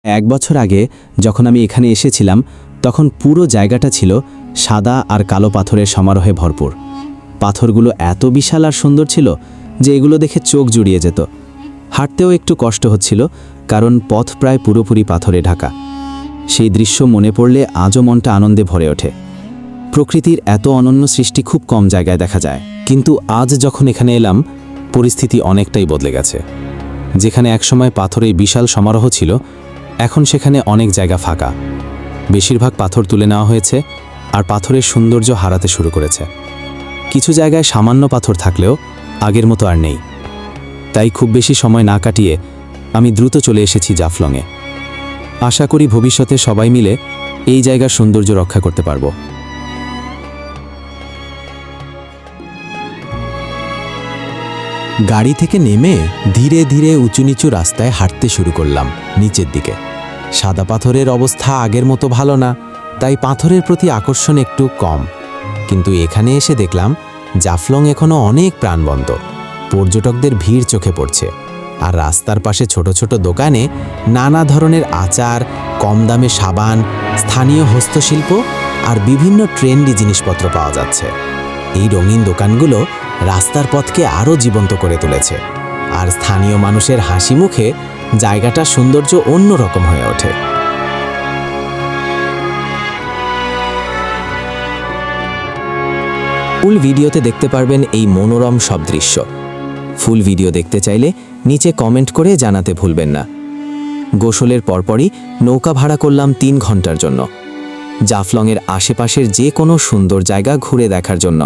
1 বছর আগে যখন আমি এখানে এসেছিলাম তখন পুরো জায়গাটা ছিল সাদা আর কালো পাথরের সমারোহে ভরপুর। পাথরগুলো এত বিশাল আর সুন্দর ছিল যে এগুলো দেখে চোখ জুড়িয়ে যেত। হাঁটতেও একটু কষ্ট হচ্ছিল কারণ পথ প্রায় পুরোপুরি পাথরে ঢাকা। সেই দৃশ্য মনে পড়লে আজও মনটা আনন্দে ভরে ওঠে। প্রকৃতির এত অনন্য সৃষ্টি খুব কম জায়গায় দেখা যায়, কিন্তু আজ যখন এখানে এলাম পরিস্থিতি অনেকটাই বদলে গেছে। যেখানে একসময় পাথরের বিশাল সমারোহ ছিল, এখন সেখানে অনেক জায়গা ফাঁকা। বেশিরভাগ পাথর তুলে নেওয়া হয়েছে আর পাথরের সৌন্দর্য হারাতে শুরু করেছে। কিছু জায়গায় সামান্য পাথর থাকলেও আগের মতো আর নেই। তাই খুব বেশি সময় না কাটিয়ে আমি দ্রুত চলে এসেছি জাফলংয়ে। আশা করি ভবিষ্যতে সবাই মিলে এই জায়গার সৌন্দর্য রক্ষা করতে পারব। গাড়ি থেকে নেমে ধীরে ধীরে উঁচু নিচু রাস্তায় হাঁটতে শুরু করলাম নিচের দিকে। সাদা পাথরের অবস্থা আগের মতো ভালো না, তাই পাথরের প্রতি আকর্ষণ একটু কম। কিন্তু এখানে এসে দেখলাম জাফলং এখনও অনেক প্রাণবন্ত। পর্যটকদের ভিড় চোখে পড়ছে, আর রাস্তার পাশে ছোট ছোট দোকানে নানা ধরনের আচার, কম দামে সাবান, স্থানীয় হস্তশিল্প আর বিভিন্ন ট্রেন্ডি জিনিসপত্র পাওয়া যাচ্ছে। এই রঙিন দোকানগুলো রাস্তার পথকে আরও জীবন্ত করে তুলেছে, আর স্থানীয় মানুষের হাসি মুখে জায়গাটার সৌন্দর্য অন্যরকম হয়ে ওঠে। ফুল ভিডিওতে দেখতে পারবেন এই মনোরম সব দৃশ্য। ফুল ভিডিও দেখতে চাইলে নিচে কমেন্ট করে জানাতে ভুলবেন না। গোসলের পরপরই নৌকা ভাড়া করলাম 3 ঘন্টার জন্য, জাফলংয়ের আশেপাশের যে কোনো সুন্দর জায়গা ঘুরে দেখার জন্য।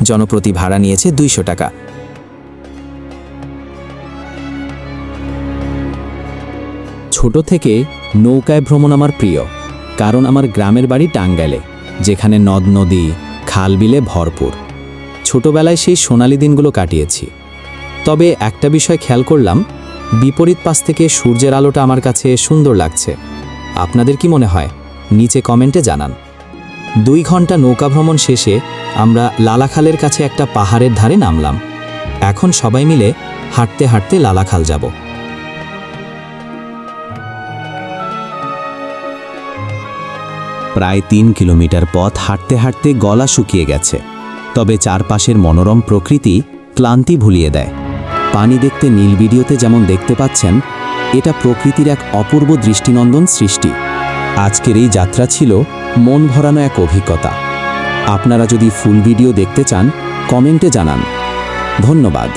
জনপ্রতি ভাড়া নিয়েছে 200 টাকা। ছোট থেকে নৌকায় ভ্রমণ আমার প্রিয়, কারণ আমার গ্রামের বাড়ি টাঙ্গাইলে, যেখানে নদ নদী খাল বিলে ভরপুর। ছোটবেলায় সেই সোনালি দিনগুলো কাটিয়েছি। তবে একটা বিষয় খেয়াল করলাম, বিপরীত পাশ থেকে সূর্যের আলোটা আমার কাছে সুন্দর লাগছে। আপনাদের কি মনে হয়? নিচে কমেন্টে জানান। 2 ঘন্টা নৌকা ভ্রমণ শেষে আমরা লালাখালের কাছে একটা পাহাড়ের ধারে নামলাম। এখন সবাই মিলে হাঁটতে হাঁটতে লালাখাল যাব। প্রায় 3 কিলোমিটার পথ হাঁটতে হাঁটতে গলা শুকিয়ে গেছে, তবে চারপাশের মনোরম প্রকৃতি ক্লান্তি ভুলিয়ে দেয়। পানি দেখতে নীল ভিডিওতে যেমন দেখতে পাচ্ছেন, এটা প্রকৃতির এক অপূর্ব দৃষ্টিনন্দন সৃষ্টি। আজকের এই যাত্রা ছিল মন ভরানো এক অভিজ্ঞতা। আপনারা যদি ফুল ভিডিও দেখতে চান কমেন্টে জানান। ধন্যবাদ।